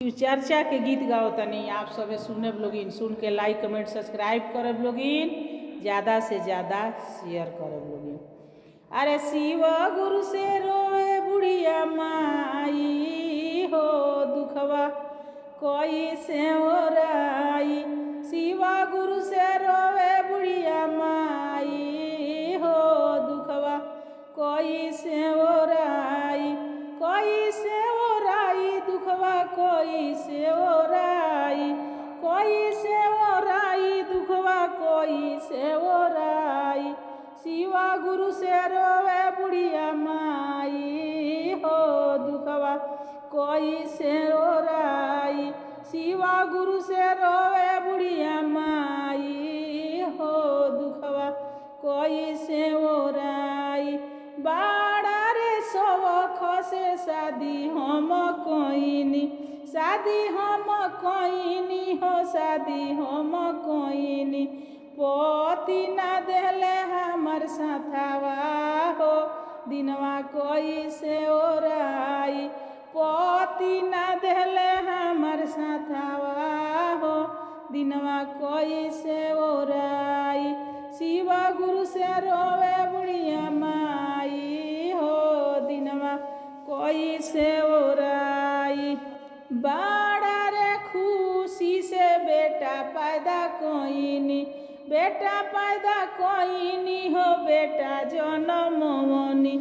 चर्चा के गीत गाओ तनी आप सब सुने लोगिन, सुन के लाइक कमेंट सब्सक्राइब करब लोगिन, ज़्यादा से ज़्यादा शेयर करब लोगिन। अरे शिव गुरु से रोए बुढ़िया माई हो, दुखवा कोई से ओराई। शिव गुरु से रोए बुढ़िया माई हो, दुखवा कोई से ओराई। कोई से ओराई दुखवा कोई से ओराई, कोई से ओराई दुखवा कोई से ओराई। शिवा गुरु से रोवे बुढ़िया माई हो, दुखवा कोई से ओराई। शिवा गुरु से रोवे बुढ़िया माई हो, दुखवा कोई से ओराई। बाड़ा रे सवख से शादी हम कोइनी, शादी हम कोइनी हो, शादी हम कोइनी। पोती ना देले हमर साथवा हो, दिनवा कोई से ओराई। पोती ना देले हमर साथवा हो, दिनवा कोई से ओराई। शिवा गुरु से रोवे बुढ़िया माई हो, दिनवा कोई से ओराई। बाड़ा रे खुशी से बेटा पैदा कोइनी, बेटा पैदा कोइनी हो, बेटा जनमवनी।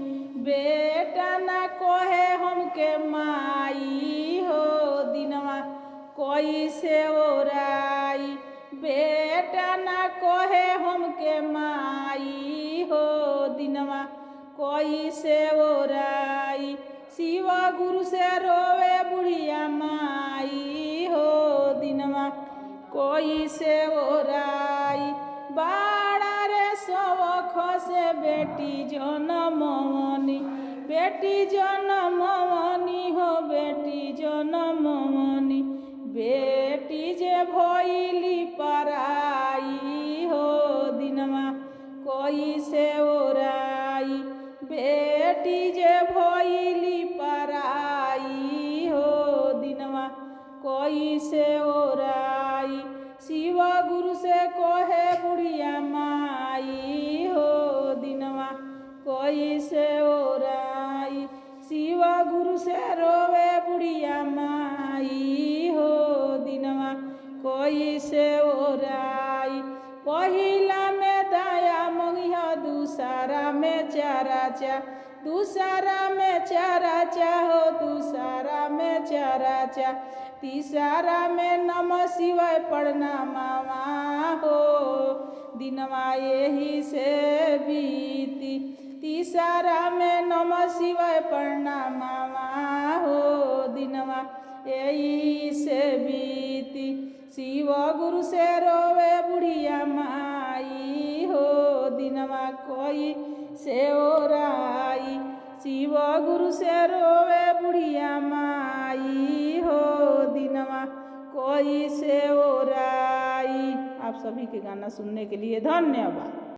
बेटा ना कोहे हमके माई हो, दिनवा कोई से ओराई। बेटा ना कोहे हमके माई हो, दिनवा कोई से ओराई। शिवा गुरु से रोवे बुढ़िया माई हो, दिनवा कोई से ओराई। बाड़ा रे सवख से बेटी जनमवनी, बेटी जनमवनी हो, बेटी जनमवनी। बेटी जे भइली पराई हो, दिनवा कोई से ओराई। बेटी जे भइली पराई हो, दिनवा कोई से ओराई। शिवा गुरु से कोहे बुढ़िया माई हो, दिनवा कोई से ओराई। शिवा गुरु से रोवे बुढ़िया माई हो, दिनवा कोई से ओराई। पहिला में दाया मंगिया, दूसरा में चाराचा, दूसरा में चाराचा हो, दूसरा में चाराचा। तीसरा में नमः शिवाय प्रणामवा हो, दिनवा यही से बीती। तीसरा में नमः शिवाय प्रणामवा हो, दिनवा यही से बीती। शिव गुरु से रोवे बुढ़िया माई हो, दिनवा कोई से ओराई। शिव गुरु से रोवे बुढ़िया माई हो, दिनवा कोई से ओराई। आप सभी के गाना सुनने के लिए धन्यवाद।